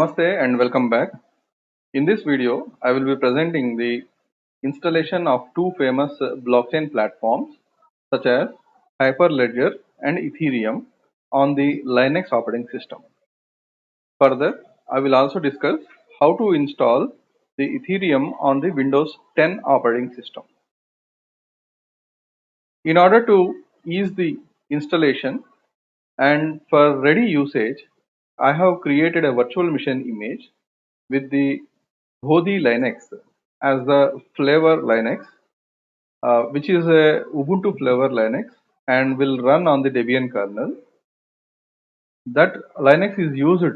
Namaste and welcome back. In this video, I will be presenting the installation of two famous blockchain platforms such as Hyperledger and Ethereum on the Linux operating system. Further, I will also discuss how to install the Ethereum on the Windows 10 operating system. In order to ease the installation and for ready usage, I have created a virtual machine image with the Bodhi Linux as the flavor Linux, which is a Ubuntu flavor Linux and will run on the Debian kernel. That Linux is used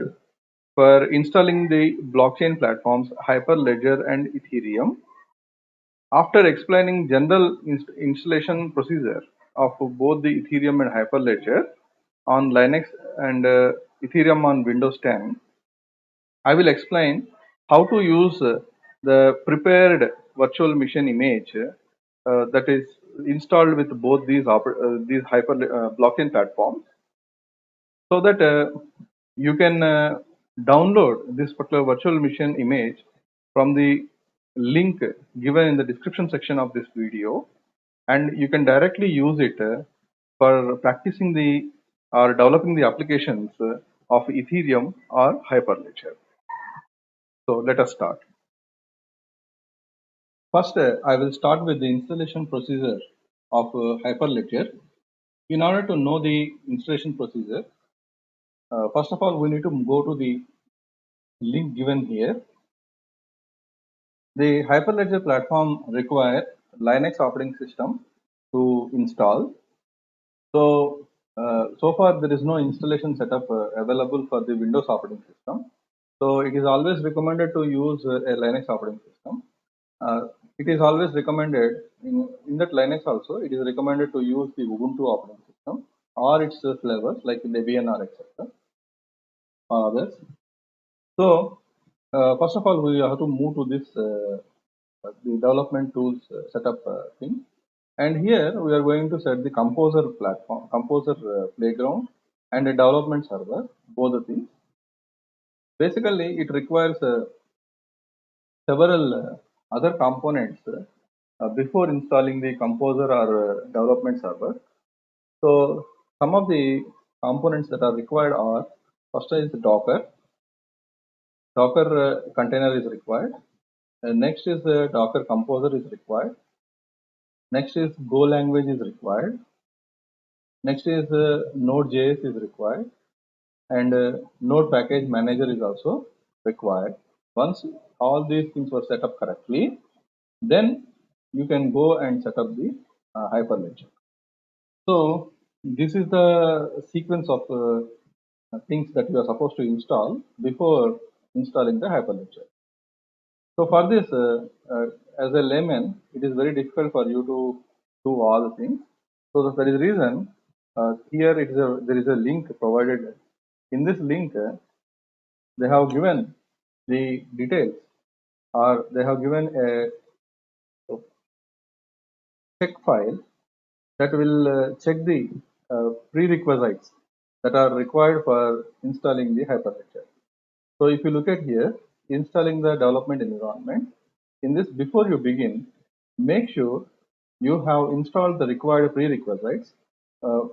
for installing the blockchain platforms Hyperledger and Ethereum. After explaining general installation procedure of both the Ethereum and Hyperledger on Linux and Ethereum on Windows 10, I will explain how to use the prepared virtual machine image that is installed with both these hyper blockchain platforms, so that you can download this particular virtual machine image from the link given in the description section of this video, and you can directly use it for practicing the or developing the applications of Ethereum or Hyperledger. So let us start. First, I will start with the installation procedure of Hyperledger. In order to know the installation procedure, first of all, we need to go to the link given here. The Hyperledger platform requires Linux operating system to install. So far there is no installation setup available for the Windows operating system. So it is always recommended to use a Linux operating system. It is always recommended in that Linux also. It is recommended to use the Ubuntu operating system or its flavors like Debian or etc. or others. So first of all, we have to move to this the development tools setup thing. And here we are going to set the Composer platform, Composer playground, and a development server, both the things. Basically, it requires several other components before installing the Composer or development server. So some of the components that are required are, first is Docker. Docker container is required. Next is Docker Composer is required. Next is Go language is required. Next is Node.js is required, and Node package manager is also required. Once all these things were set up correctly, then you can go and set up the Hyperledger. So this is the sequence of things that you are supposed to install before installing the Hyperledger. So for this, as a layman, it is very difficult for you to do all the things. So that is the reason here there is a link provided. In this link, they have given the details, or they have given a check file that will check the prerequisites that are required for installing the Hyperledger. So if you look at here, installing the development environment, in this, before you begin, make sure you have installed the required prerequisites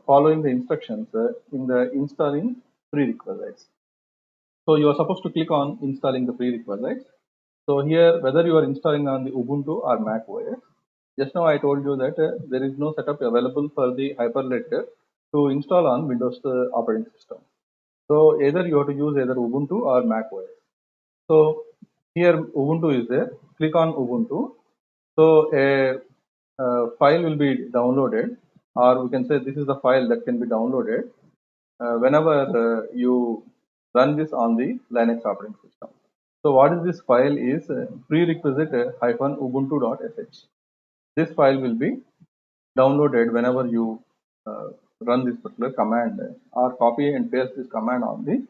following the instructions in the installing prerequisites. So you are supposed to click on installing the prerequisites. So here, whether you are installing on the Ubuntu or Mac OS, just now I told you that there is no setup available for the Hyperledger to install on Windows operating system. So either you have to use either Ubuntu or Mac OS. So here Ubuntu is there. Click on Ubuntu. So a file will be downloaded, or we can say this is the file that can be downloaded whenever you run this on the Linux operating system. So what is this file is prerequisite -ubuntu.sh. This file will be downloaded whenever you run this particular command, or copy and paste this command on the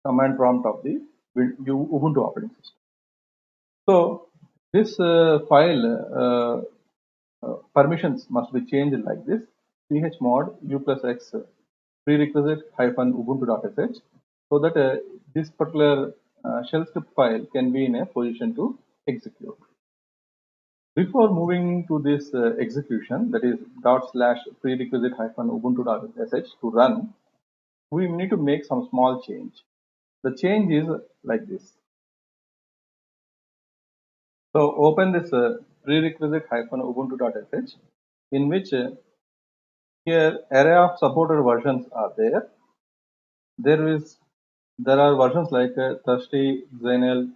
command prompt of the Ubuntu operating system. So this file permissions must be changed like this: chmod u+x prerequisite -ubuntu.sh, so that this particular shell script file can be in a position to execute. Before moving to this execution, that is /prerequisite -ubuntu.sh to run, we need to make some small change. The change is like this. So open this prerequisite -ubuntu.sh, in which here array of supported versions are there. There are versions like Thirsty, Xenel,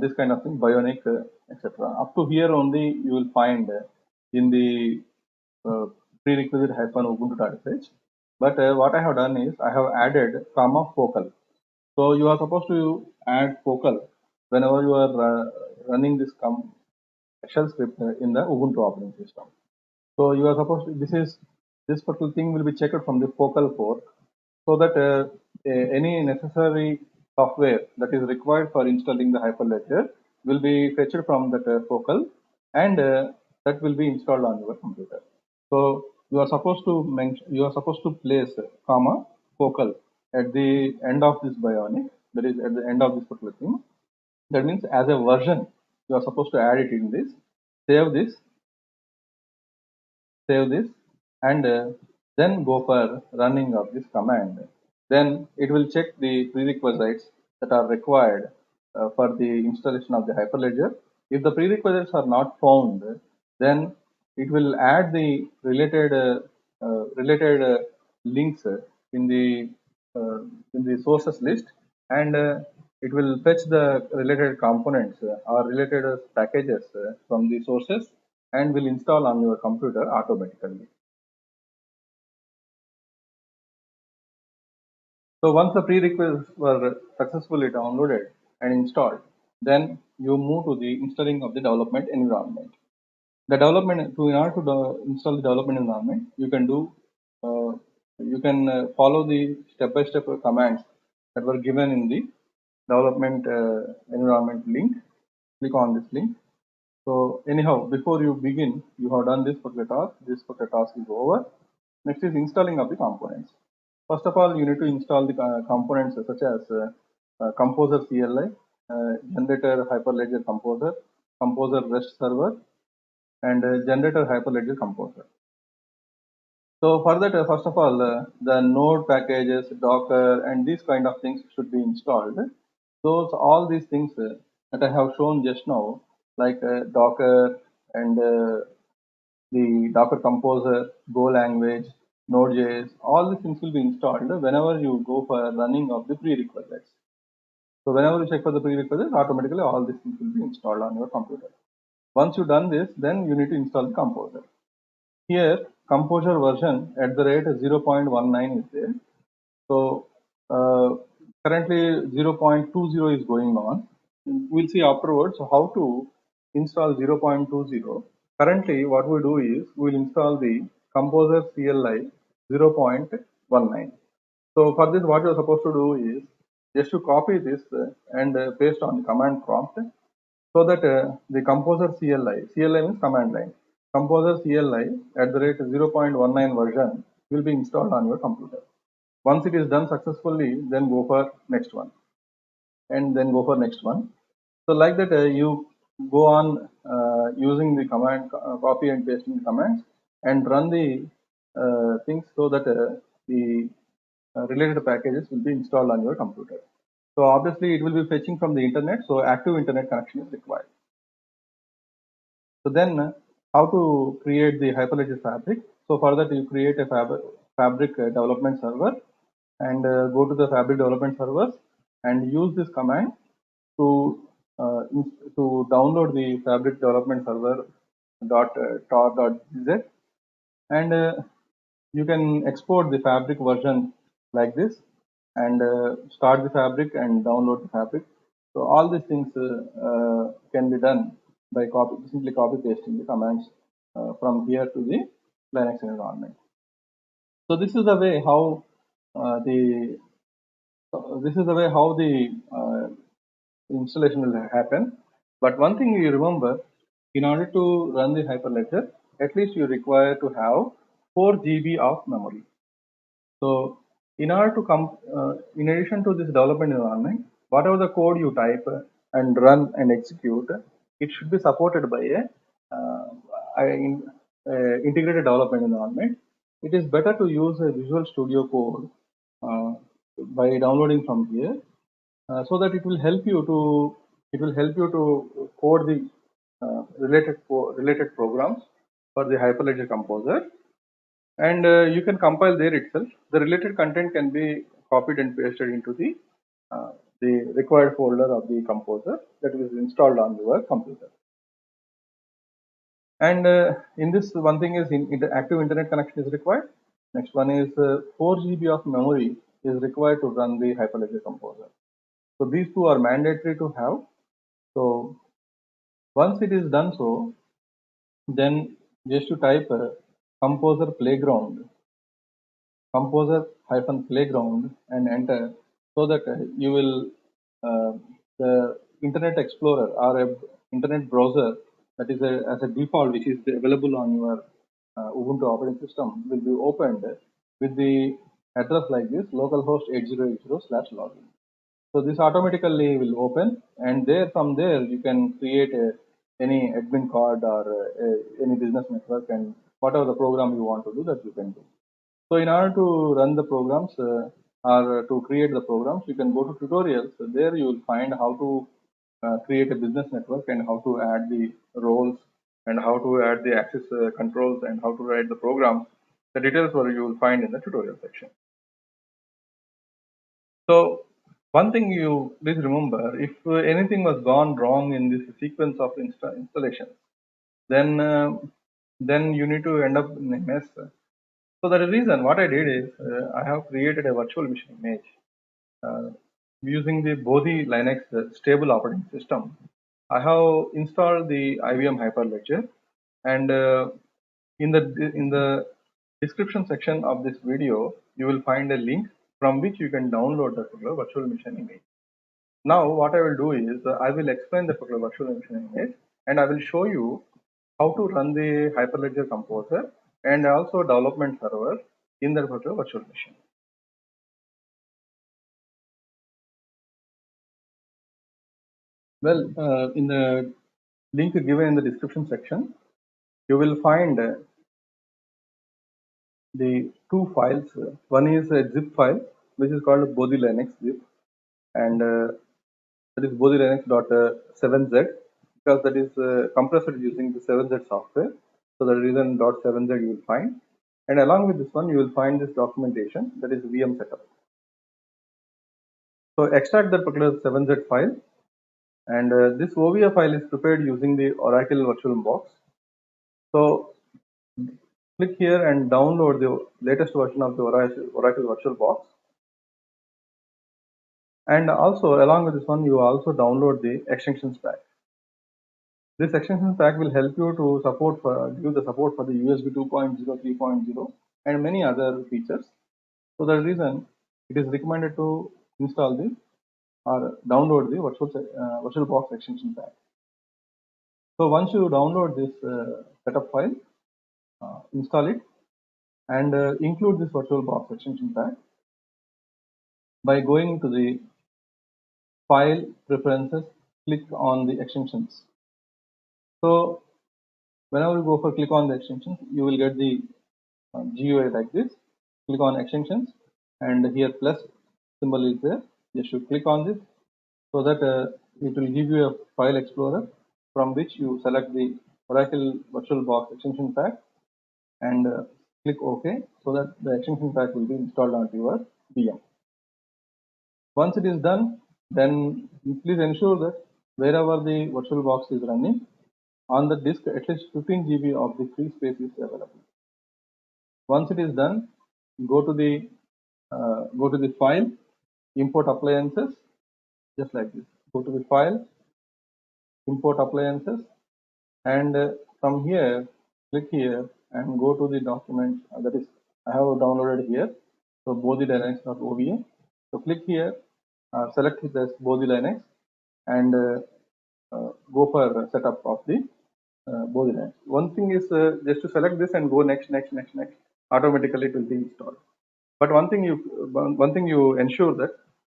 this kind of thing, Bionic, etc. Up to here only you will find in the prerequisite -ubuntu.sh. But what I have done is I have added comma focal. So you are supposed to add focal whenever you are running this shell script in the Ubuntu operating system. So you are supposed to, this particular thing will be checked from the focal port, so that any necessary software that is required for installing the Hyperledger will be fetched from that focal, and that will be installed on your computer. So you are supposed to place comma focal at the end of this Bionic, that is at the end of this particular thing. That means as a version you are supposed to add it in this. Save this, and then go for running of this command. Then it will check the prerequisites that are required for the installation of the Hyperledger. If the prerequisites are not found, then it will add the related links in the sources list, and it will fetch the related components or related packages from the sources, and will install on your computer automatically. So once the prerequisites were successfully downloaded and installed, then you move to the installing of the development environment. The development, in order to install the development environment, you can follow the step-by-step commands that were given in the development environment link. Click on this link. So anyhow, before you begin, you have done this particular task. This particular task is over. Next is installing of the components. First of all, you need to install the components such as Composer CLI, Generator Hyperledger Composer, Composer REST Server, and Generator Hyperledger Composer. So for that, first of all, the node packages, Docker, and these kind of things should be installed. All these things that I have shown just now, like Docker and the Docker Composer, Go language, Node.js, all these things will be installed whenever you go for running of the prerequisites. So whenever you check for the prerequisites, automatically all these things will be installed on your computer. Once you've done this, then you need to install the Composer. Here, Composer version at the rate 0.19 is there. So currently 0.20 is going on. We'll see afterwards how to install 0.20. Currently, what we do is we'll install the Composer CLI 0.19. So for this, what you're supposed to do is just to copy this and paste on the command prompt, so that the Composer CLI means command line, Composer CLI at the rate 0.19 version will be installed on your computer. Once it is done successfully, then go for next one, and then go for next one. So like that, you go on using the command, copy and pasting commands, and run the things, so that the related packages will be installed on your computer. So obviously it will be fetching from the internet, so active internet connection is required. So then how to create the Hyperledger Fabric? So for that, you create a Fabric development server, and go to the Fabric development servers and use this command to download the Fabric development server tar.gz, and you can export the Fabric version like this, and start the Fabric and download the Fabric. So all these things can be done by simply copy pasting the commands from here to the Linux environment. So this is the way how the installation will happen. But one thing you remember, in order to run the Hyperledger, at least you require to have 4 GB of memory. So in order to in addition to this development environment, whatever the code you type and run and execute, it should be supported by integrated development environment. It is better to use a Visual Studio Code uh, by downloading from here, so that it will help you to code the related programs for the Hyperledger Composer, and you can compile there itself. The related content can be copied and pasted into the required folder of the composer that is installed on your computer. And in this, one thing is active internet connection is required. Next one is 4 GB of memory is required to run the Hyperledger Composer. So these two are mandatory to have. So once it is done, so then just to type composer playground, composer-playground and enter, so that you will the Internet Explorer or a internet browser that is as a default, which is available on your Ubuntu operating system, will be opened with the address like this: localhost 8080/login. So this automatically will open, and from there you can create any admin card or any business network, and whatever the program you want to do, that you can do. So in order to run the programs or to create the programs, you can go to tutorials. So there you will find how to create a business network and how to add the roles and how to add the access controls and how to write the programs. The details you will find in the tutorial section. So one thing you please remember, if anything was gone wrong in this sequence of installations, then you need to end up in a mess. So the reason what I did is I have created a virtual machine image using the Bodhi Linux stable operating system. I have installed the IBM Hyperledger, and in the description section of this video, you will find a link from which you can download the particular virtual machine image. Now, what I will do is I will explain the particular virtual machine image, and I will show you how to run the Hyperledger Composer and also development server in that particular virtual machine. Well, in the link given in the description section, you will find the two files. One is a zip file, which is called Bodhi Linux zip, and that is Bodhi Linux.7z, because that is compressed using the 7z software. So the reason .7z you will find, and along with this one, you will find this documentation, that is VM setup. So extract that particular 7z file, and this OVA file is prepared using the Oracle VirtualBox. So click here and download the latest version of the Oracle VirtualBox. And also along with this one, you also download the extensions pack. This extensions pack will help you to give the support for the USB 2.0, 3.0, and many other features. So the reason it is recommended to install the or download the VirtualBox extension pack. So once you download this setup file, install it, and include this VirtualBox extension pack by going to the File Preferences, click on the extensions. So whenever you go for click on the extensions, you will get the GUI like this. Click on extensions, and here plus symbol is there. You should click on this, so that it will give you a file explorer from which you select the Oracle VirtualBox extension pack and click OK, so that the extension pack will be installed onto your VM. Once it is done, then please ensure that wherever the VirtualBox is running, on the disk at least 15 GB of the free space is available. Once it is done, go to the file, import appliances, just like this. Go to the file, import appliances, and from here click here and go to the document that is I have downloaded here. So Bodhi Linux.ova. So click here, select this Bodhi Linux, and go for setup of the Bodhi Linux. One thing is just to select this and go next. Automatically it will be installed. But one thing you ensure that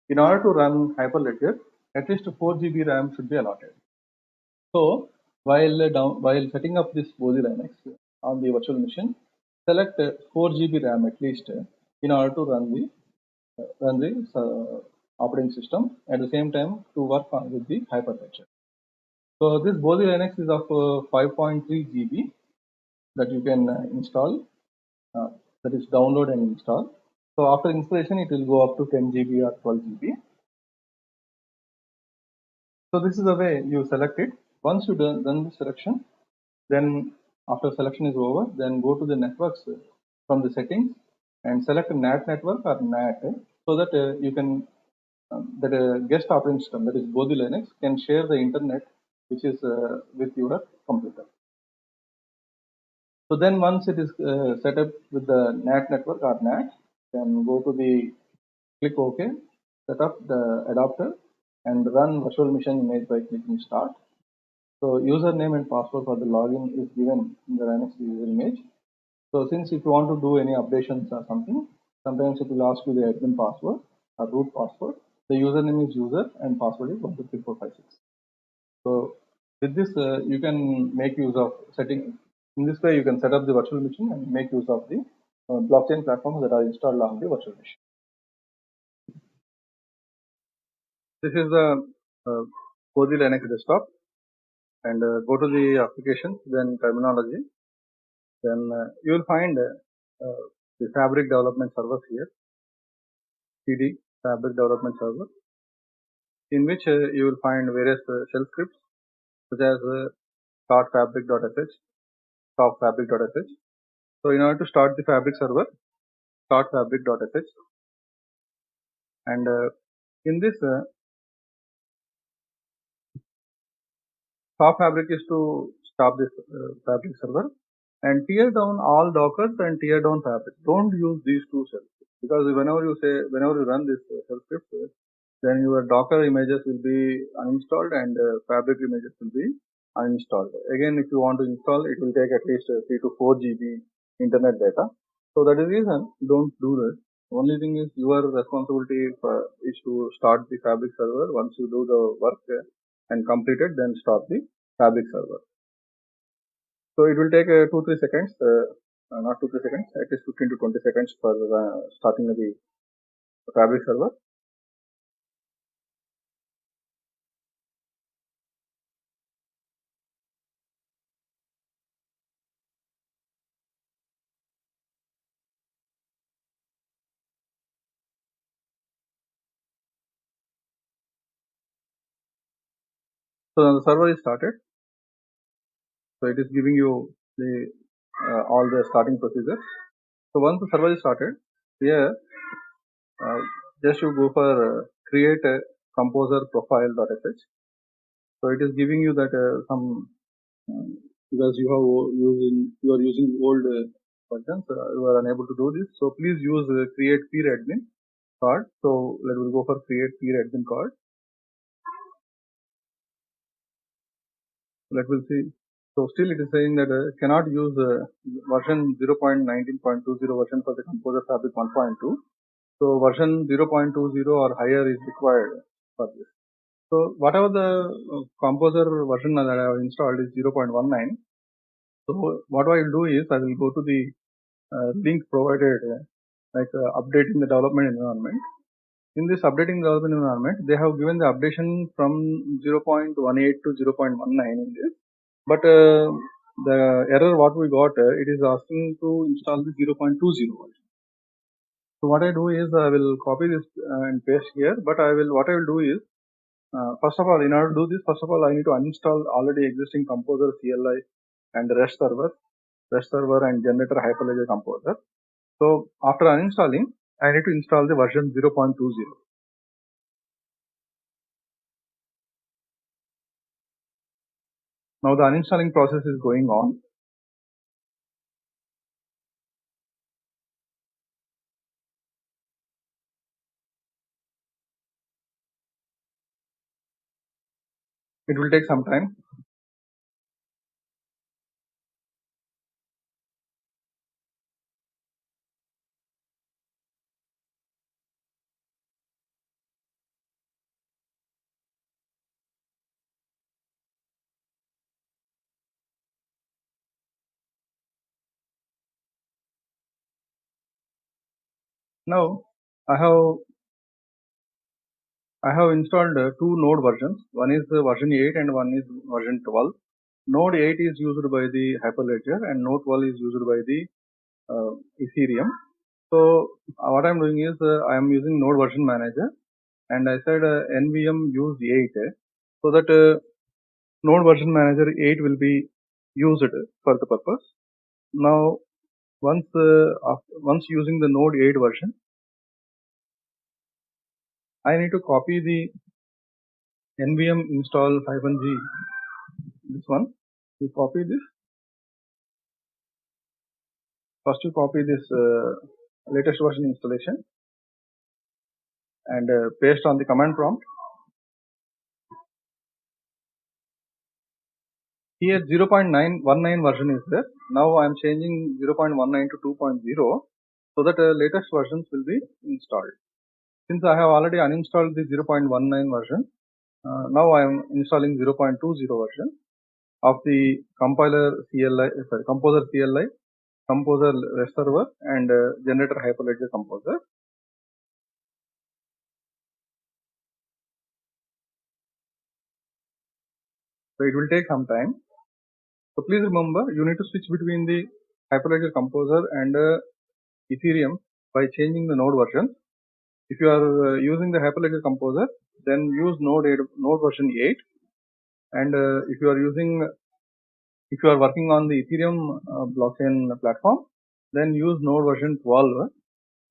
in order to run Hyperledger, at least 4 GB RAM should be allotted. So while setting up this Bodhi Linux on the virtual machine, select 4 GB RAM at least in order to run the operating system at the same time to work on with the Hyperledger. So this Bodhi Linux is of 5.3 GB that you can install, that is download and install. So after installation, it will go up to 10 GB or 12 GB. So this is the way you select it. Once you done the selection, then after selection is over, then go to the networks from the settings and select NAT network or NAT so that you can that guest operating system, that is Bodhi Linux, can share the internet which is with your computer. So then once it is set up with the NAT network or NAT, then go to the click OK, set up the adapter and run virtual machine image by clicking start. So username and password for the login is given in the Linux user image. So since if you want to do any updations or something, sometimes it will ask you the admin password or root password. The username is user and password is 123456. So with this, you can make use of setting. In this way, you can set up the virtual machine and make use of the blockchain platforms that are installed on the virtual machine. This is the Cozy Linux desktop, and go to the applications, then terminology, then you will find the Fabric Development Server here, CD Fabric Development Server, in which you will find various shell scripts such as startfabric.sh, stopfabric.sh. So in order to start the Fabric server, start fabric.sh, and in this stop fabric is to stop this Fabric server, and tear down all dockers and tear down fabric. Don't use these two shells, because whenever you run this shell script, then your Docker images will be uninstalled and Fabric images will be uninstalled. Again, if you want to install, it will take at least 3 to 4 GB internet data. So that is the reason don't do that. Only thing is your responsibility is to start the Fabric server. Once you do the work and complete it, then stop the Fabric server. So it will take 2-3 seconds, not 2-3 seconds, at least 15 to 20 seconds for starting the Fabric server. So the server is started. So it is giving you the all the starting procedures. So once the server is started, here just you go for create a composer profile.sh. So it is giving you that some because you are using old versions, you are unable to do this. So please use create peer admin card. So let us go for create peer admin card. Let us see. So still it is saying that cannot use version 0.19.20 version for the Composer Fabric 1.2. So version 0.20 or higher is required for this. So whatever the Composer version that I have installed is 0.19. So what I will do is I will go to the link provided like updating the development environment. In this updating development environment, they have given the updation from 0.18 to 0.19 in this. But the error what we got, it is asking to install the 0.20 version. So what I do is I will copy this and paste here. But what I will do is first of all, in order to do this, first of all I need to uninstall already existing Composer CLI and REST server and generator Hyperledger Composer. So after uninstalling, I need to install the version 0.20. Now the uninstalling process is going on. It will take some time. Now I have installed two node versions. One is version 8 and one is version 12. Node 8 is used by the Hyperledger and Node 12 is used by the Ethereum. So what I'm doing is I am using Node version manager, and I said nvm use 8 so that Node version manager 8 will be used for the purpose. Now once using the Node 8 version, I need to copy the nvm install -g, this one. You copy this. First you copy this latest version installation and paste on the command prompt. Here 0.919 version is there. Now I am changing 0.19 to 2.0 so that latest versions will be installed. Since I have already uninstalled the 0.19 version, now I am installing 0.20 version of the compiler CLI, composer CLI, composer REST server, and generator Hyperledger composer. So it will take some time. So please remember, you need to switch between the Hyperledger composer and Ethereum by changing the node version. If you are using the Hyperledger composer, then use node version 8, and if you are working on the Ethereum blockchain platform, then use node version 12.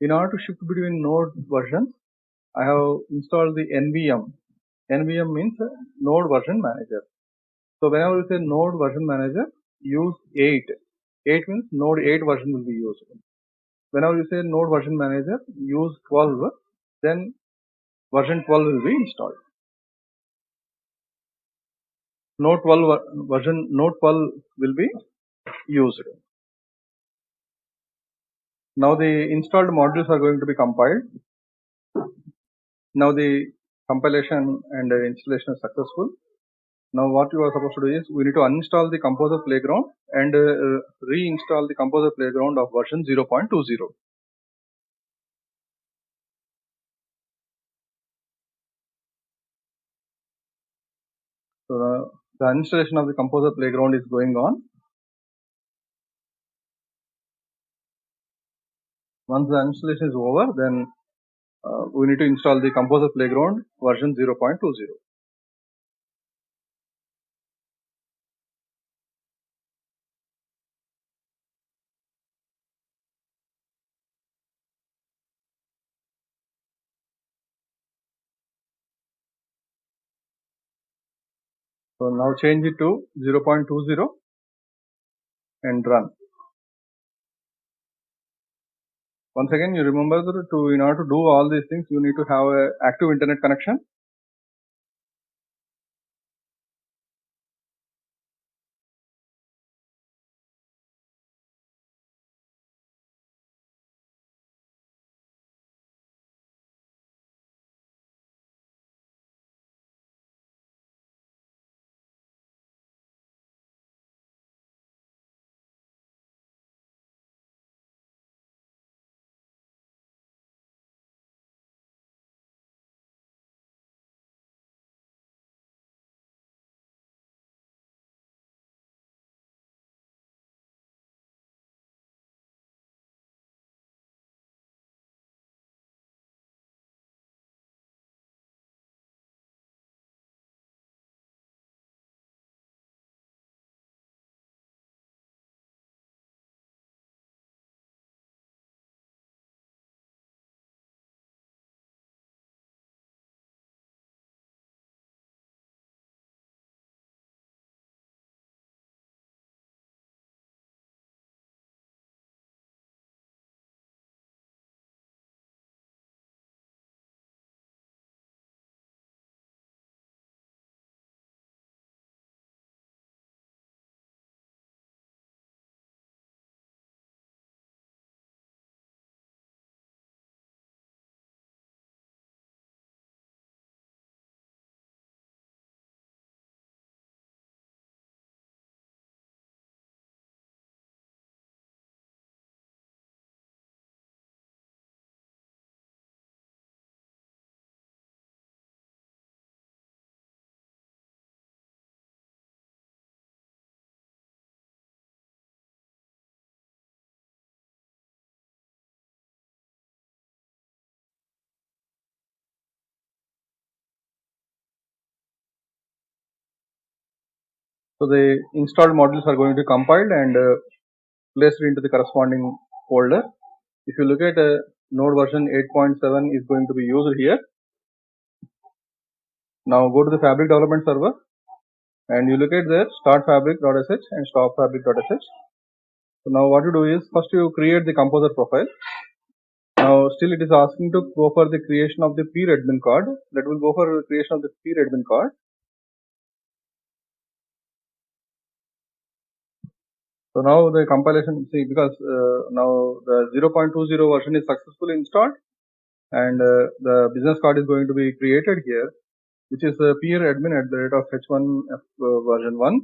In order to shift between node versions, I have installed the nvm. nvm means node version manager. So whenever you say node version manager, use 8. 8 means node 8 version will be used. Whenever you say node version manager, use 12. Then version 12 will be installed. Node 12 will be used. Now the installed modules are going to be compiled. Now the compilation and installation is successful. Now what you are supposed to do is we need to uninstall the Composer Playground and reinstall the Composer Playground of version 0.20. So the installation of the Composer Playground is going on. Once the installation is over, then we need to install the Composer Playground version 0.20. So now change it to 0.20 and run. Once again, you remember that in order to do all these things, you need to have an active internet connection. So the installed modules are going to be compiled and placed into the corresponding folder. If you look at node version 8.7 is going to be used here. Now go to the Fabric development server and you look at there start fabric.sh and stop fabric.sh. So now what you do is first you create the composer profile. Now still it is asking to go for the creation of the peer admin card. That will go for creation of the peer admin card. So now the compilation, see, because now the 0.20 version is successfully installed and the business card is going to be created here, which is peer admin at the rate of h1 version 1.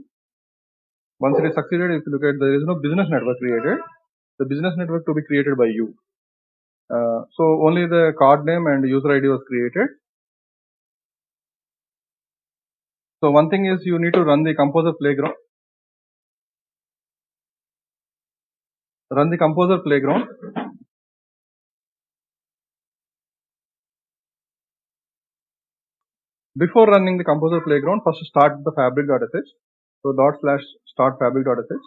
Once it is succeeded, if you look at, there is no business network created. The business network to be created by you. So only the card name and user ID was created. So one thing is you need to run the composer playground. Run the composer playground. Before running the composer playground, first start the fabric.sh. So /start fabric.sh.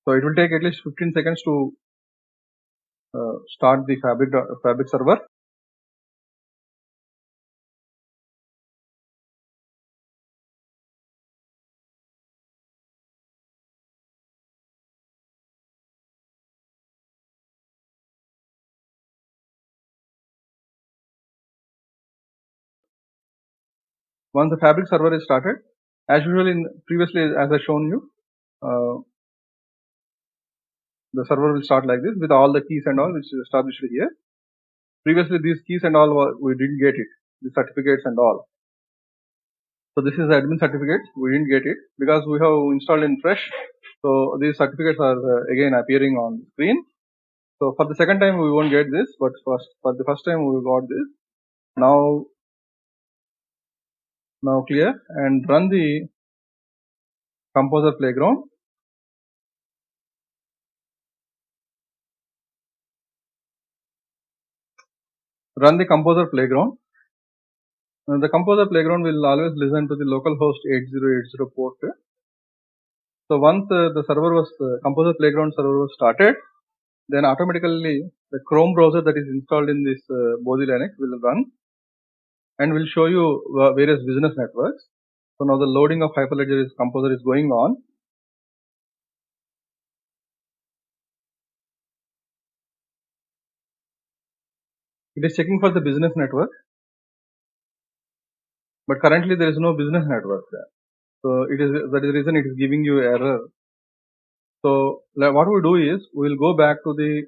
So it will take at least 15 seconds to start the fabric server. Once the fabric server is started, as usual previously as I shown you, the server will start like this with all the keys and all which is established here. Previously these keys and all we didn't get it, the certificates and all. So this is the admin certificate, we didn't get it because we have installed in fresh. So these certificates are again appearing on the screen. So for the second time we won't get this, but for the first time we got this. Now clear and run the composer playground. Run the composer playground. The composer playground will always listen to the localhost 8080 port. So once the server was composer playground server was started, then automatically the Chrome browser that is installed in this Bodhi Linux will run and will show you various business networks. So now the loading of Hyperledger composer is going on. It is checking for the business network, but currently there is no business network there. So that is the reason it is giving you error. So what we do is we will go back to the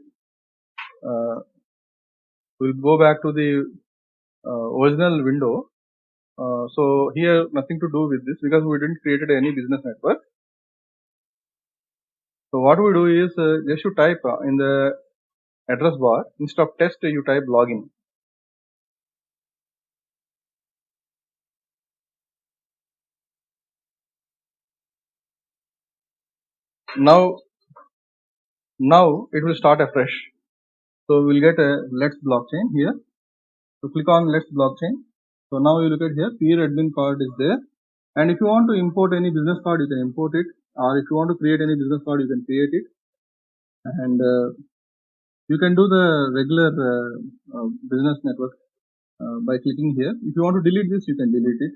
original window. So here nothing to do with this because we didn't created any business network. So what we do is just you type in the address bar, instead of test you type login. Now it will start afresh. So we'll get a Let's blockchain here. So click on Let's blockchain. So now you look at here, peer admin card is there. And if you want to import any business card, you can import it. Or if you want to create any business card, you can create it. And you can do the regular business network by clicking here. If you want to delete this, you can delete it.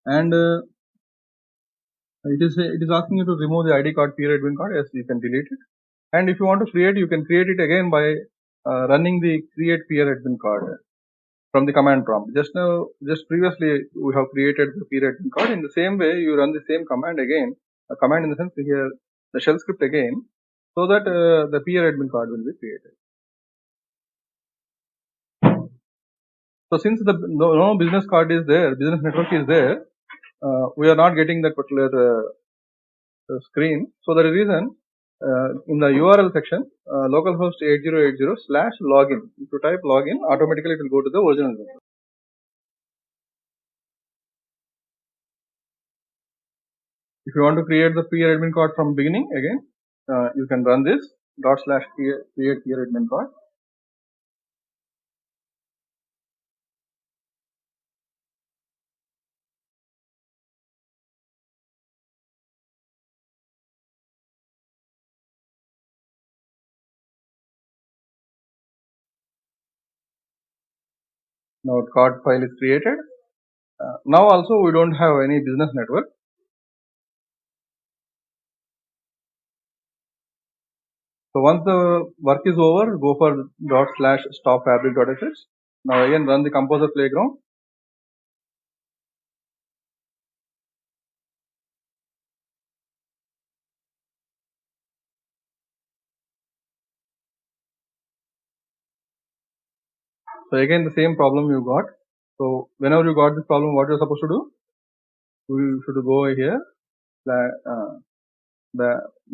And it is asking you to remove the ID card, peer admin card. Yes, you can delete it. And if you want to create, you can create it again by running the create peer admin card from the command prompt. Just previously we have created the peer admin card. In the same way, you run the same command again. A command in the sense here the shell script again, so that the peer admin card will be created. So since no business card is there, business network is there, we are not getting that particular screen. So the reason in the URL section, localhost 8080/login. If you type login, automatically it will go to the original network. If you want to create the peer admin card from beginning again, you can run this /create peer admin card. Now card file is created. Now also we don't have any business network. So once the work is over, go for /stop fabric.sh. Now again run the Composer Playground. So again the same problem you got. So whenever you got this problem, what you're supposed to do? You should go here.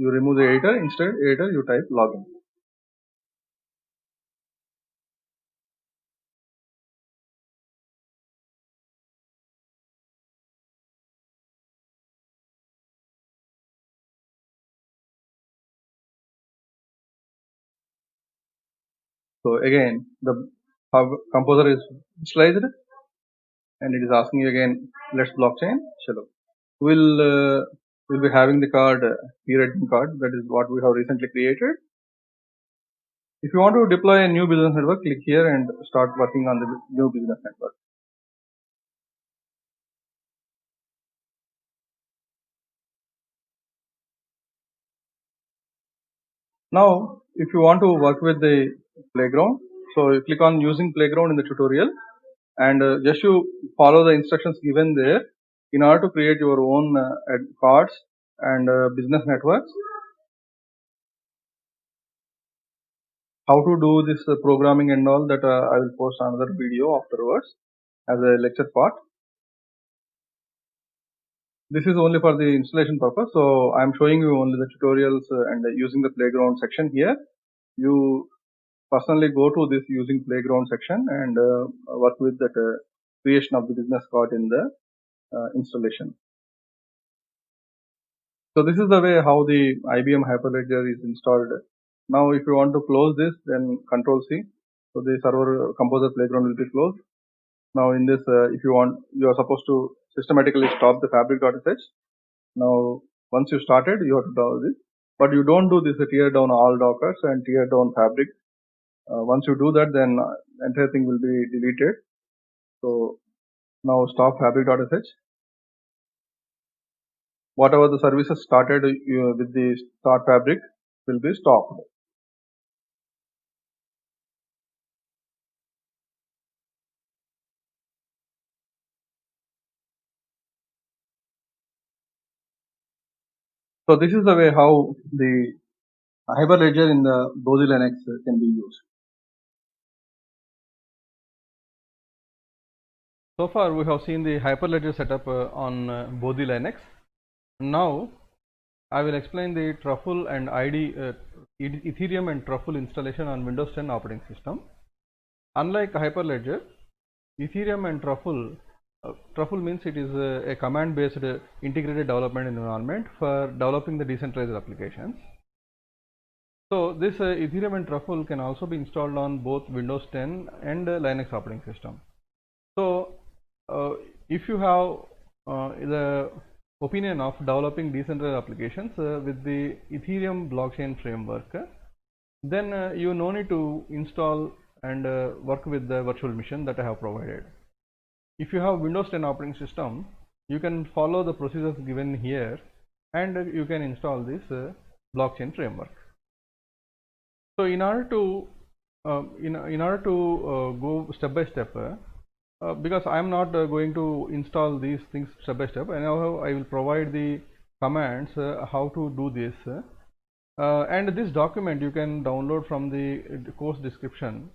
You remove the editor. Instead editor you type login. So again the Composer is initialized and it is asking you again, let's blockchain. Chalo. We'll be having the card peer admin card, that is what we have recently created. If you want to deploy a new business network, click here and start working on the new business network. Now if you want to work with the playground, so you click on using playground in the tutorial and just you follow the instructions given there in order to create your own cards and business networks. How to do this programming and all that I will post another video afterwards as a lecture part. This is only for the installation purpose, so I am showing you only the tutorials and using the playground section here. You personally go to this using playground section and work with that creation of the business card in the installation. So this is the way how the IBM Hyperledger is installed. Now if you want to close this, then Control C. So the server Composer Playground will be closed. Now in this, if you want, you are supposed to systematically stop the fabric.sh. Now once you started, you have to do this, but you don't do this tear down all dockers and tear down fabric. Once you do that, then entire thing will be deleted. So now stop fabric.sh. Whatever the services started with the start fabric will be stopped. So this is the way how the Hyperledger in the Bodhi Linux can be used. So far we have seen the Hyperledger setup on Bodhi Linux. Now I will explain the Truffle and Ethereum and Truffle installation on Windows 10 operating system. Unlike Hyperledger, Ethereum and Truffle means it is a command-based integrated development environment for developing the decentralized applications. So this Ethereum and Truffle can also be installed on both Windows 10 and Linux operating system. So if you have the opinion of developing decentralized applications with the Ethereum blockchain framework, then you no need to install and work with the virtual machine that I have provided. If you have Windows 10 operating system, you can follow the procedures given here and you can install this blockchain framework. So in order to go step by step, because I am not going to install these things step by step, and now I will provide the commands how to do this. And this document you can download from the course description,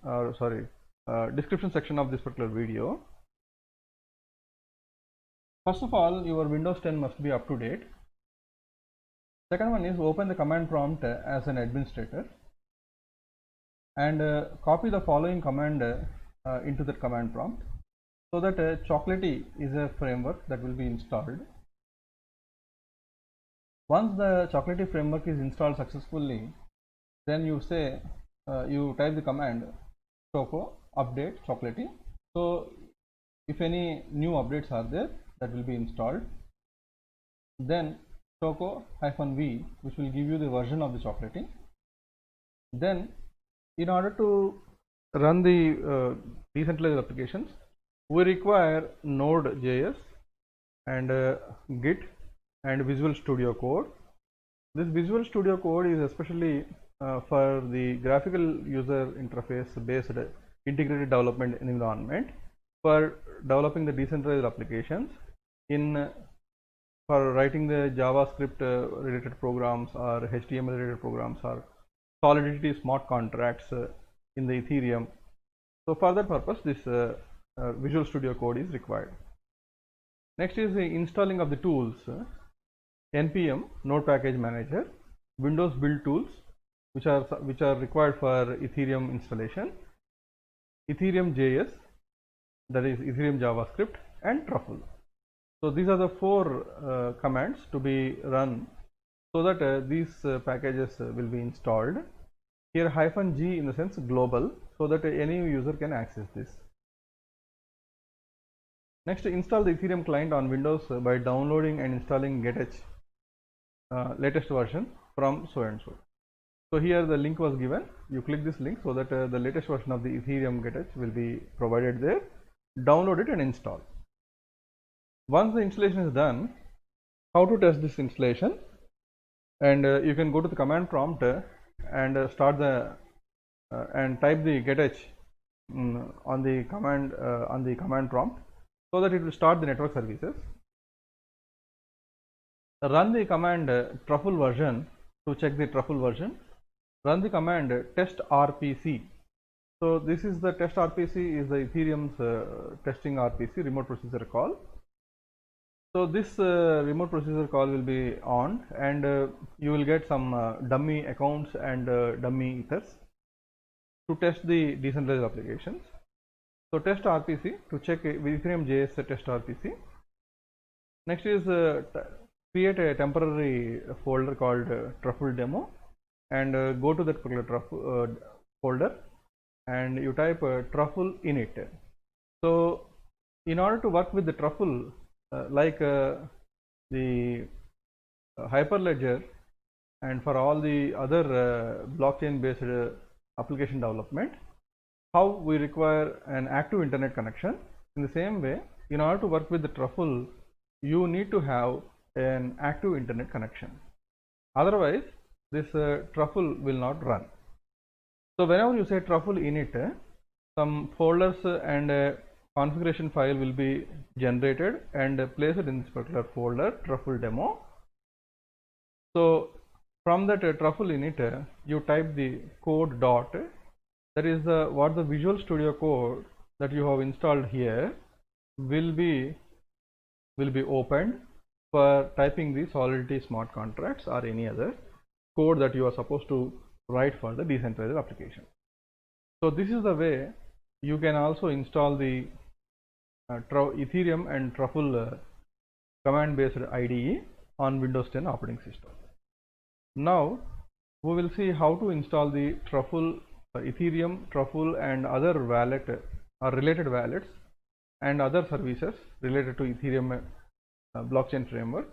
description section of this particular video. First of all, your Windows 10 must be up to date. Second one is open the command prompt as an administrator and copy the following command into that command prompt, so that Chocolatey is a framework that will be installed. Once the Chocolatey framework is installed successfully, then you say you type the command choco update Chocolatey. So if any new updates are there, that will be installed. Then choco-v, which will give you the version of the Chocolatey. Then in order to run the decentralized applications, we require Node.js and Git and Visual Studio Code. This Visual Studio Code is especially for the graphical user interface based integrated development environment for developing the decentralized applications in for writing the JavaScript related programs or HTML related programs or Solidity smart contracts in the Ethereum. So for that purpose, this Visual Studio Code is required. Next is the installing of the tools. NPM Node Package Manager, Windows build tools, which are required for Ethereum installation, Ethereum JS, that is Ethereum JavaScript, and Truffle. So these are the four commands to be run so that these packages will be installed. Here -g in the sense global, so that any user can access this. Next, install the Ethereum client on Windows by downloading and installing GetEdge latest version from so and so. So here the link was given. You click this link so that the latest version of the Ethereum GetEdge will be provided there. Download it and install. Once the installation is done, how to test this installation? And you can go to the command prompt and start the and type the getEdge on the command prompt so that it will start the network services. Run the command truffle version to check the truffle version. Run the command test RPC. So this is the test RPC is the Ethereum's testing RPC remote procedure call. So this remote procedure call will be on, and you will get some dummy accounts and dummy ethers to test the decentralized applications. So test RPC to check Ethereum JS test RPC. Next is create a temporary folder called truffle demo and go to that particular truffle folder and you type truffle init. So in order to work with the truffle like the Hyperledger and for all the other blockchain based application development, how we require an active internet connection. In the same way, in order to work with the truffle, you need to have an active internet connection. Otherwise, this truffle will not run. So whenever you say truffle init, some folders and configuration file will be generated and placed in this particular folder truffle demo. So from that truffle init, you type the code dot, that is what the Visual Studio Code that you have installed here will be opened for typing the Solidity smart contracts or any other code that you are supposed to write for the decentralized application. So this is the way you can also install the Ethereum and Truffle command based IDE on Windows 10 operating system. Now we will see how to install the Truffle Ethereum, Truffle and other wallet or related wallets and other services related to Ethereum blockchain framework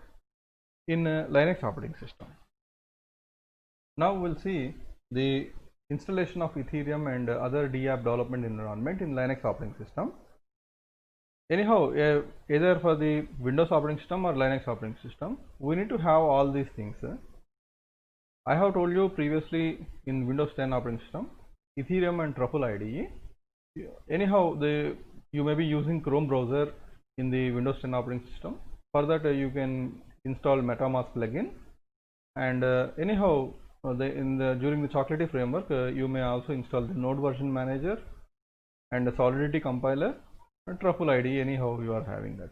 in Linux operating system. Now we'll see the installation of Ethereum and other DApp development environment in Linux operating system. Anyhow, either for the Windows operating system or Linux operating system, we need to have all these things. I have told you previously in Windows 10 operating system, Ethereum and Truffle IDE. Anyhow, you may be using Chrome browser in the Windows 10 operating system. For that, you can install MetaMask plugin. And anyhow, during the Chocolatey framework, you may also install the Node version manager and the Solidity compiler and Truffle IDE. Anyhow, you are having that.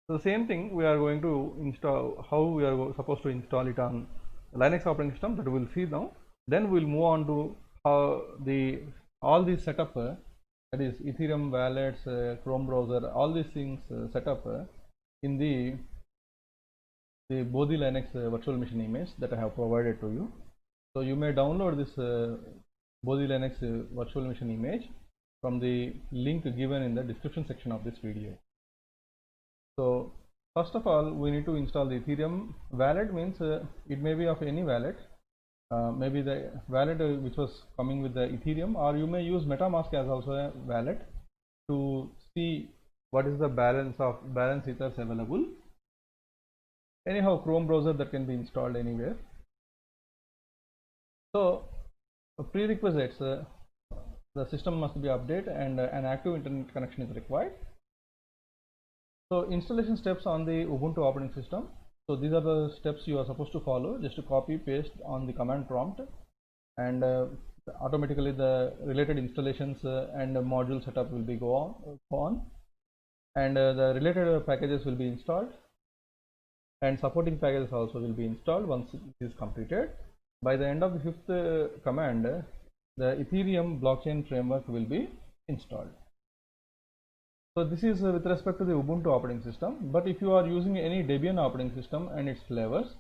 So the same thing we are going to install. How we are supposed to install it on Linux operating system, that we will see now. Then we will move on to how all these setup, that is Ethereum wallets, Chrome browser, all these things set up in the the Bodhi Linux virtual machine image that I have provided to you. So you may download this Bodhi Linux virtual machine image from the link given in the description section of this video. So first of all, we need to install the Ethereum wallet. Means it may be of any wallet, maybe the wallet which was coming with the Ethereum, or you may use MetaMask as also a wallet to see what is the balance ethers available. Anyhow, Chrome browser that can be installed anywhere. So prerequisites, the system must be updated and an active internet connection is required. So installation steps on the Ubuntu operating system. So these are the steps you are supposed to follow. Just to copy paste on the command prompt, and automatically the related installations and module setup will be go on, and the related packages will be installed, and supporting packages also will be installed once it is completed. By the end of the fifth command, the Ethereum blockchain framework will be installed. So this is with respect to the Ubuntu operating system, but if you are using any Debian operating system and its flavors,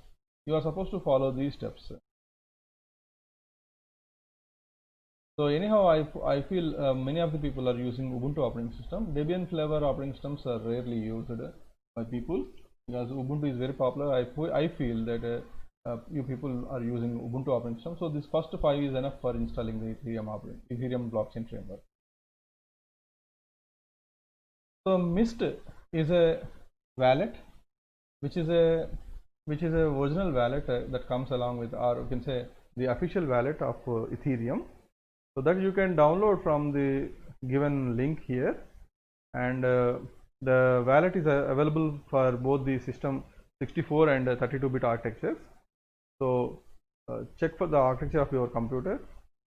you are supposed to follow these steps. So anyhow, I feel many of the people are using Ubuntu operating system. Debian flavor operating systems are rarely used by people, because Ubuntu is very popular. I feel that you people are using Ubuntu operating system. So this first 5 is enough for installing the Ethereum blockchain framework. So Mist is a wallet which is a original wallet that comes along with, or you can say the official wallet of Ethereum. So that you can download from the given link here, and the wallet is available for both the system 64 and 32-bit architectures. So check for the architecture of your computer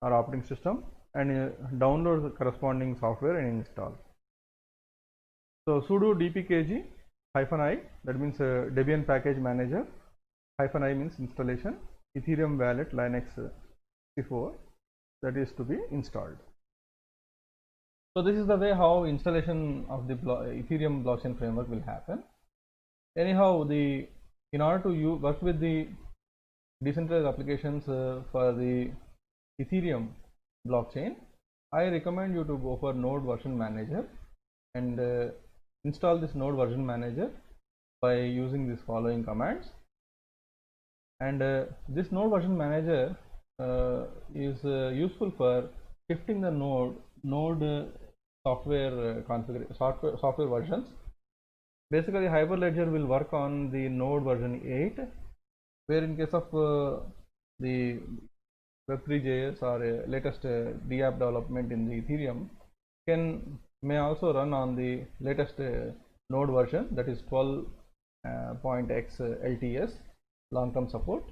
or operating system and download the corresponding software and install. So sudo dpkg -i, that means Debian package manager, -i means installation, Ethereum wallet Linux 64, that is to be installed. So this is the way how installation of the Ethereum blockchain framework will happen. Anyhow, in order to work with the decentralized applications for the Ethereum blockchain, I recommend you to go for Node version manager and install this Node version manager by using these following commands. And this Node version manager is useful for shifting the node software versions. Basically, Hyperledger will work on the Node version 8, where in case of the Web3.js or latest DApp development in the Ethereum may also run on the latest node version, that is 12.x LTS long-term support.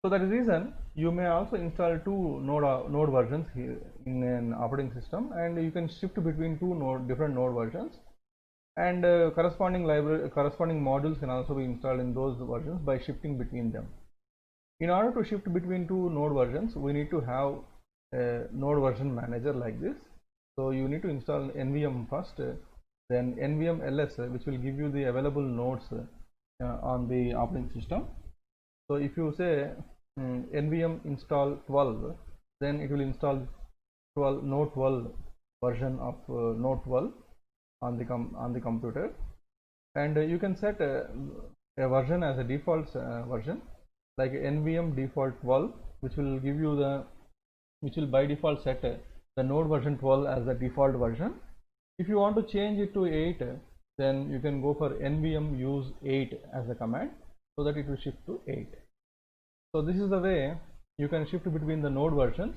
So that is the reason you may also install two node versions here in an operating system, and you can shift between two different node versions, and corresponding modules can also be installed in those versions by shifting between them. In order to shift between two node versions, we need to have a node version manager like this. So you need to install NVM first, then NVM ls, which will give you the available nodes on the operating system. So if you say NVM install 12, then it will install node 12 version of node 12 on the computer, and you can set a version as a default version, like NVM default 12, which will by default set the node version 12 as the default version. If you want to change it to 8, then you can go for NVM use 8 as a command, so that it will shift to 8. So this is the way you can shift between the node versions.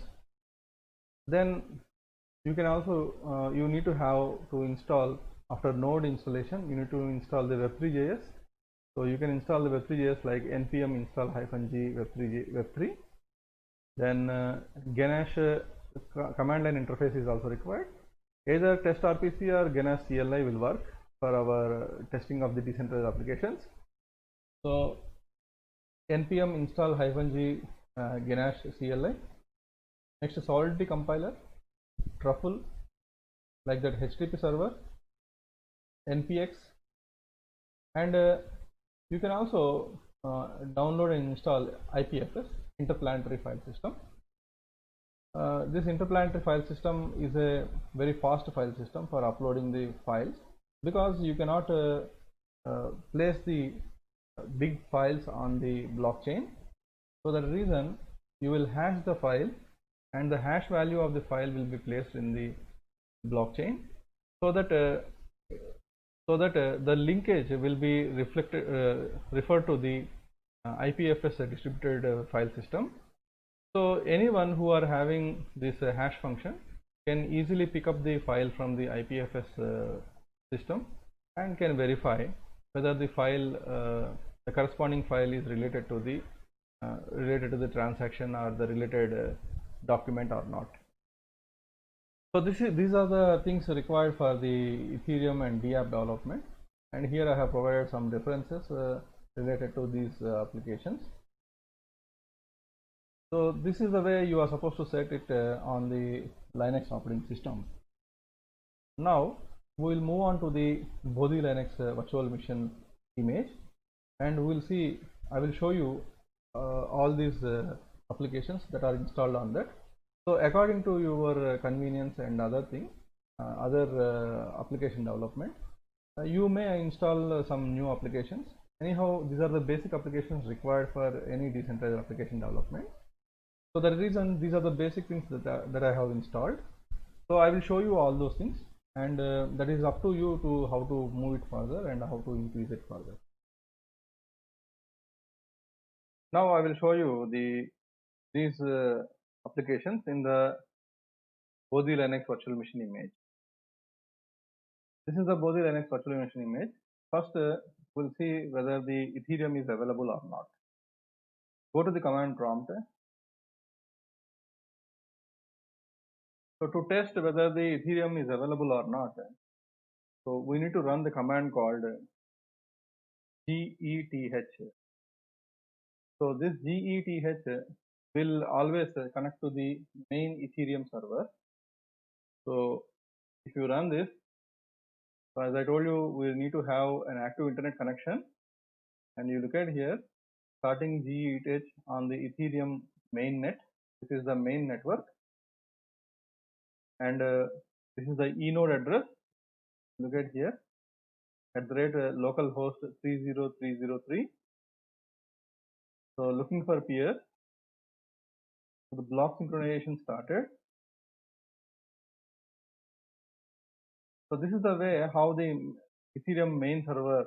Then you can also you need to have to install, after node installation, you need to install the Web3.js. So you can install the Web3.js like npm install -g web3. Then Ganache command line interface is also required. Either test RPC or Ganache CLI will work for our testing of the decentralized applications. So npm install -g Ganache CLI. Next, Solidity compiler, Truffle, like that HTTP server, npx, and You can also download and install IPFS, Interplanetary File System. This interplanetary file system is a very fast file system for uploading the files, because you cannot place the big files on the blockchain. For that reason, you will hash the file, and the hash value of the file will be placed in the blockchain, so that the linkage will be referred to the IPFS distributed file system. So anyone who are having this hash function can easily pick up the file from the IPFS system and can verify whether the file, the corresponding file, is related to the transaction or the related document or not. So these are the things required for the Ethereum and DApp development, and here I have provided some references related to these applications. So this is the way you are supposed to set it on the Linux operating system. Now we will move on to the Bodhi Linux virtual machine image, and we will see, I will show you all these applications that are installed on that. So according to your convenience and other thing, other application development, you may install some new applications. Anyhow, these are the basic applications required for any decentralized application development. So the reason, these are the basic things that I have installed. So I will show you all those things, and that is up to you to how to move it further and how to increase it further. Now I will show you these applications in the Bodhi Linux virtual machine image. This is the Bodhi Linux virtual machine image. First, we'll see whether the Ethereum is available or not. Go to the command prompt. So to test whether the Ethereum is available or not, so we need to run the command called GETH. So this GETH will always connect to the main Ethereum server. So if you run this, so as I told you, we need to have an active internet connection, and you look at here, starting GETH on the Ethereum mainnet. This is the main network, and this is the enode address. Look at here, at the rate localhost 30303. So looking for peers. So the block synchronization started. So this is the way how the Ethereum main server,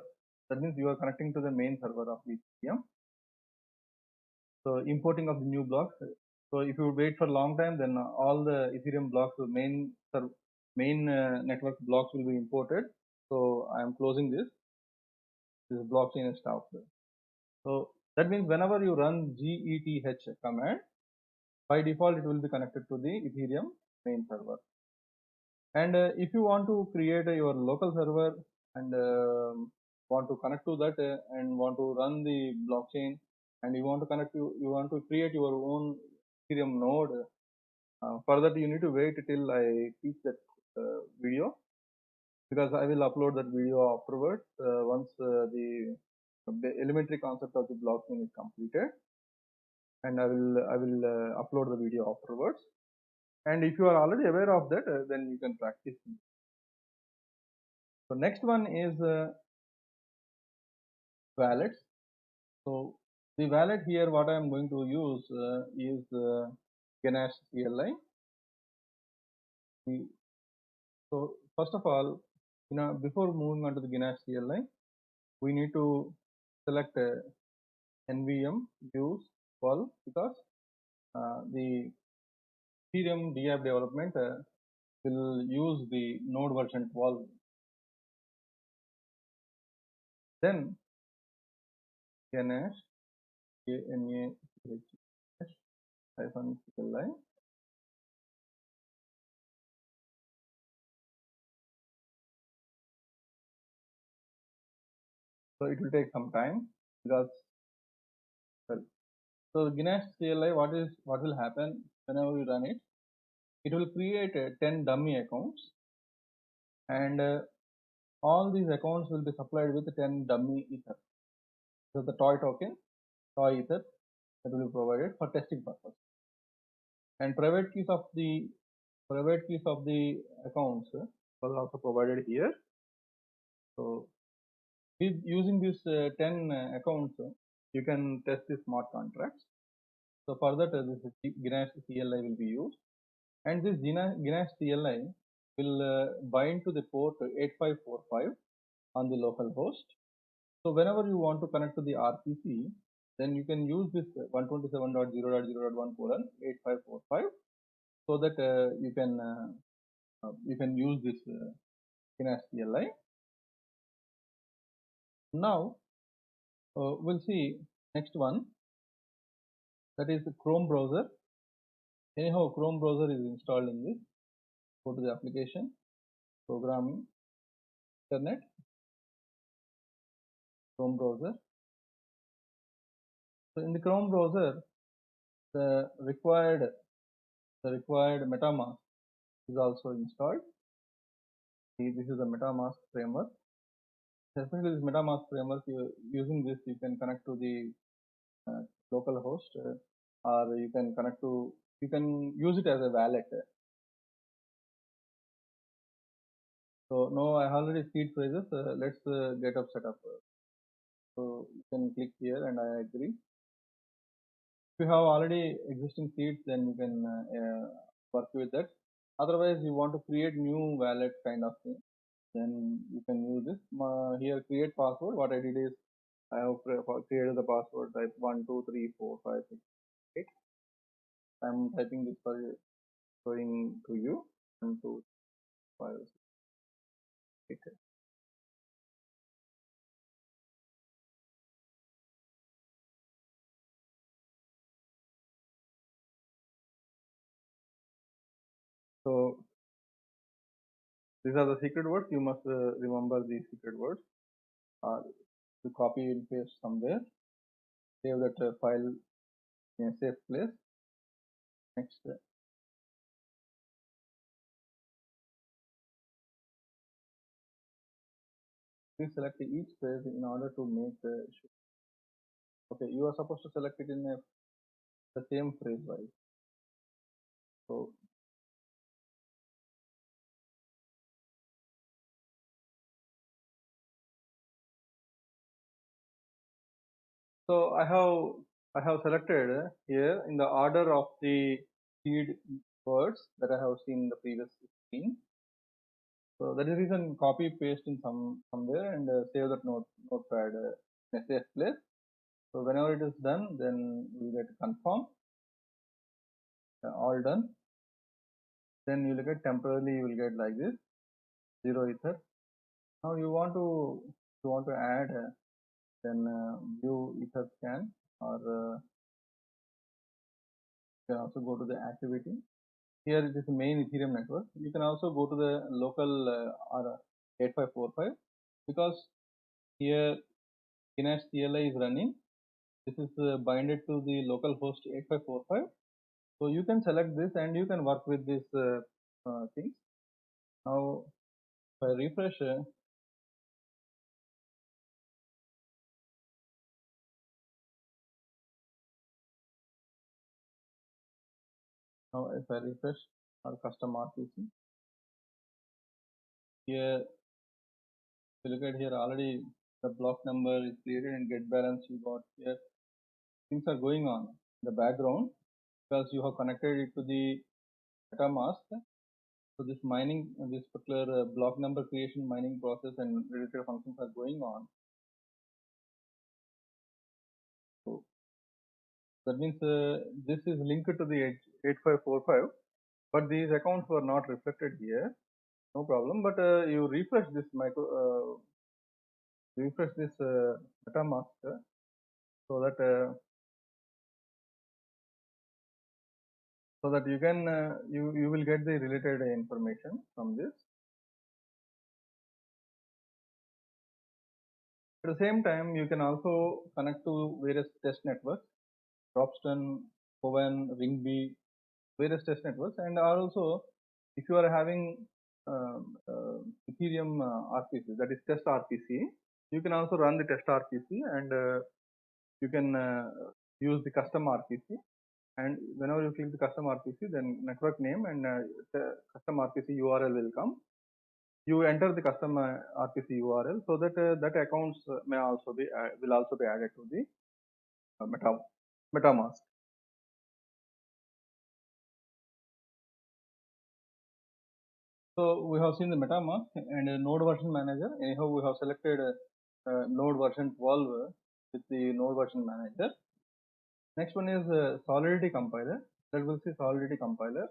that means you are connecting to the main server of Ethereum. So importing of the new blocks. So if you wait for a long time, then all the Ethereum blocks, the main network blocks will be imported. So I am closing this. This blockchain is stopped. So that means whenever you run GETH command, by default it will be connected to the Ethereum main server. And if you want to create your local server and want to connect to that and want to run the blockchain, and you want to create your own Ethereum node, for that you need to wait till I teach that video, because I will upload that video afterwards once the elementary concept of the blockchain is completed, and I will upload the video afterwards. And if you are already aware of that, then you can practice. So next one is wallets. So the wallet here, what I am going to use is Ganache CLI. So first of all, before moving on to the Ganache CLI, we need to select NVM use 12, because the Ethereum DApp development will use the node version 12. Then Ganache CLI. So it will take some time, because so Ganache CLI, what will happen whenever you run it? It will create 10 dummy accounts, and all these accounts will be supplied with 10 dummy ether. So the toy token, toy ether that will be provided for testing purpose. And private keys of the accounts was also provided here. So with using these 10 accounts, you can test the smart contracts. So for that, this Ginash CLI will be used, and this Ginash CLI will bind to the port 8545 on the local host. So whenever you want to connect to the RPC, then you can use this 127.0.0.1:8545, so that you can use this Ginash CLI. Now we'll see next one, that is the Chrome browser. Anyhow, Chrome browser is installed in this. Go to the application, programming, internet, Chrome browser. So in the Chrome browser, the required MetaMask is also installed. See, this is the MetaMask framework. Especially this MetaMask framework, using this, you can connect to the local host, or you can use it as a wallet. So now I already seed phrases. Let's get up set up. So you can click here, and I agree. If you have already existing seeds, then you can work with that. Otherwise, you want to create new wallet kind of thing, then you can use this. Here, create password. What I did is I have created the password type 1234568. I'm typing this for showing to you. 1234568. So these are the secret words. You must remember these secret words. To copy and paste somewhere. Save that file in a safe place. Next. Please select each phrase in order to make the issue. Okay, you are supposed to select it in the same phrase wise. So I have selected here in the order of the seed words that I have seen in the previous screen. So that is the reason copy paste in somewhere and save that notepad in a safe place. So whenever it is done, then we get confirm. All done. Then you will get temporarily, you will get like this 0 ether. Now you want to add then view ether scan, or you can also go to the activity. Here it is the main Ethereum network. You can also go to the local or 8545, because here Ginash CLI is running. This is binded to the local host 8545. So you can select this and you can work with this things. Now if I refresh, our custom RPC, here if you look at here, already the block number is created and get balance you got here. Things are going on in the background because you have connected it to the MetaMask. So this particular block number creation, mining process, and related functions are going on. So that means this is linked to the 8545, but these accounts were not reflected here. No problem. But you refresh this MetaMask so that you can you will get the related information from this. At the same time, you can also connect to various test networks, Dropston, Coven, Ringbee, various test networks, and also if you are having Ethereum RPC, that is test RPC, you can also run the test RPC and you can use the custom RPC, and whenever you click the custom RPC, then network name and the custom RPC URL will come. You enter the custom RPC URL so that that accounts may also be will also be added to the MetaMask. So we have seen the MetaMask and node version manager. Anyhow, we have selected node version 12 with the node version manager. Next one is Solidity compiler. That will see Solidity compiler.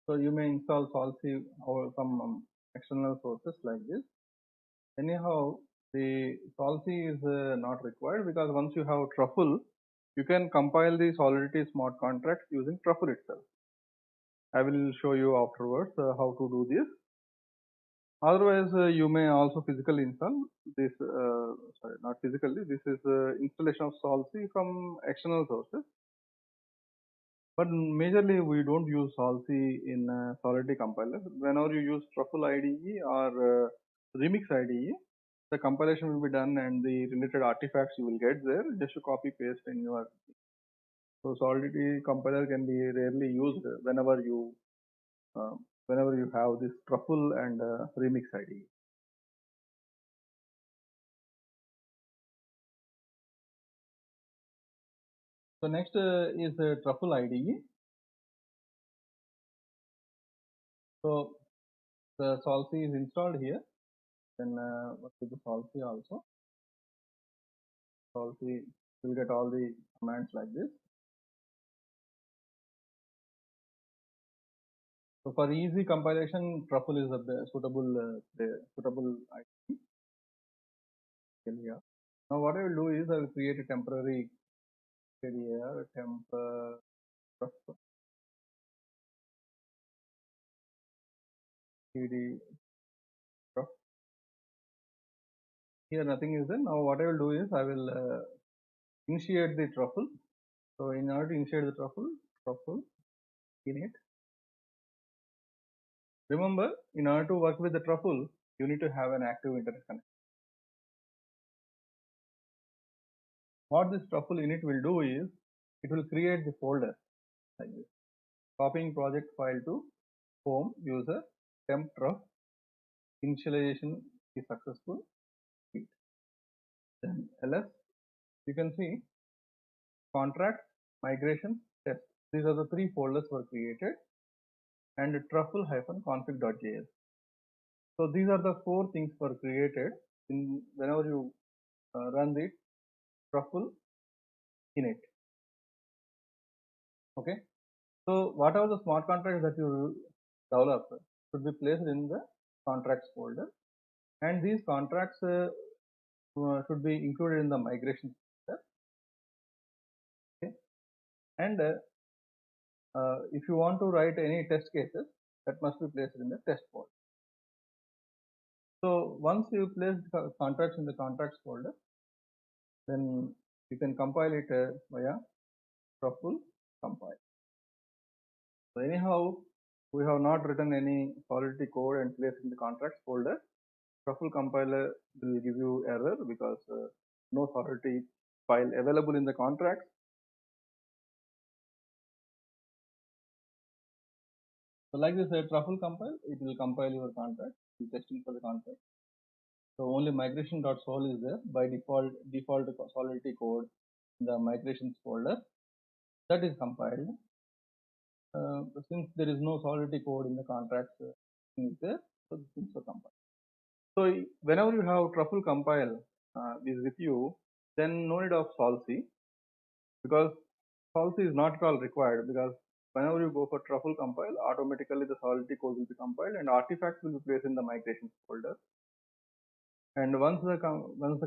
So you may install Solcy or some external sources like this. Anyhow, the Solcy is not required because once you have Truffle, you can compile the Solidity smart contracts using Truffle itself. I will show you afterwards how to do this. Otherwise, you may also physically install this. Sorry, not physically. This is installation of Solcy from external sources. But majorly, we don't use Solcy in Solidity compiler. Whenever you use Truffle IDE or Remix IDE, the compilation will be done and the related artifacts you will get there. Just to copy paste in your. So Solidity compiler can be rarely used whenever you have this Truffle and Remix IDE. So next is Truffle IDE. So the Solcy is installed here. Then what is the Solcy also? Solcy will get all the commands like this. So for easy compilation, Truffle is the suitable IDE. Here. Now what I will do is I will create a temporary here, temp Truffle cd Truffle. Here nothing is there. Now what I will do is I will initiate the Truffle. So in order to initiate the Truffle init. Remember, in order to work with the Truffle, you need to have an active internet connection. What this Truffle init will do is, it will create the folder like this. Copying project file to home user temp truff initialization is successful. Then ls, you can see contract, migration, test. These are the three folders were created, and truffle-config.js. So these are the four things were created in whenever you run the Truffle init. Okay. So whatever the smart contracts that you develop should be placed in the contracts folder, and these contracts should be included in the migration folder. Okay. And if you want to write any test cases, that must be placed in the test folder. So once you place the contracts in the contracts folder, then you can compile it via Truffle compile. So anyhow, we have not written any Solidity code and placed in the contracts folder. Truffle compiler will give you error because no Solidity file available in the contracts. So like this, Truffle compile, it will compile your contract, testing for the contract. So only migration.sol is there by default Solidity code in the migrations folder that is compiled. Since there is no Solidity code in the contracts is there, so things are compiled. So whenever you have Truffle compile is with you, then no need of Solcy, because Solcy is not called required, because whenever you go for Truffle compile, automatically the Solidity code will be compiled and artifacts will be placed in the migration folder. And once the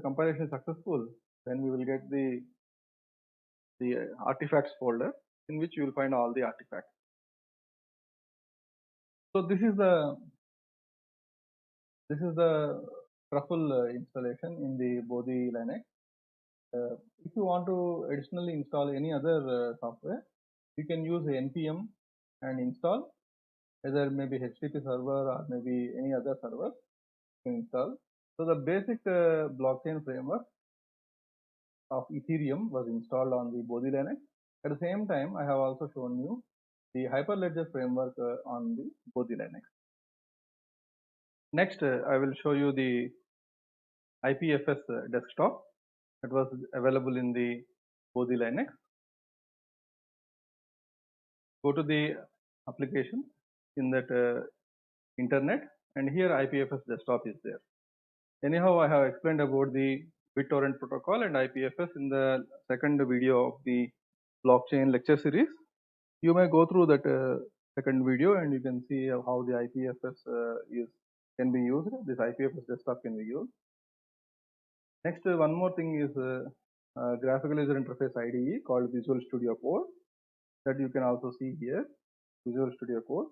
compilation is successful, then we will get the artifacts folder in which you will find all the artifacts. So this is the Truffle installation in the Bodhi Linux. If you want to additionally install any other software, you can use npm and install either maybe HTTP server or maybe any other server you can install. So the basic blockchain framework of Ethereum was installed on the Bodhi Linux. At the same time, I have also shown you the Hyperledger framework on the Bodhi Linux. Next, I will show you the IPFS desktop that was available in the Bodhi Linux. Go to the application in that internet, and here IPFS desktop is there. Anyhow, I have explained about the BitTorrent protocol and IPFS in the second video of the blockchain lecture series. You may go through that second video and you can see how the IPFS can be used. This IPFS desktop can be used. Next, one more thing is graphical user interface IDE called Visual Studio Code that you can also see here, Visual Studio Code.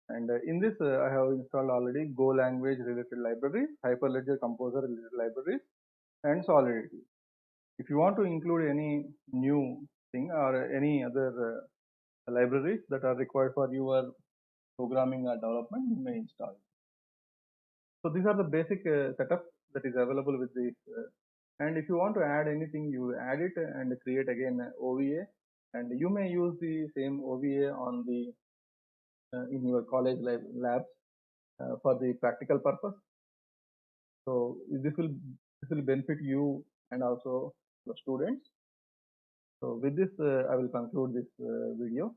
And in this, I have installed already Go language related libraries, Hyperledger Composer related libraries, and Solidity. If you want to include any new thing or any other libraries that are required for your programming or development, you may install it. So these are the basic setup that is available with this. And if you want to add anything, you add it and create again OVA, and you may use the same OVA on the in your college labs for the practical purpose. So this will benefit you and also the students. So with this, I will conclude this video.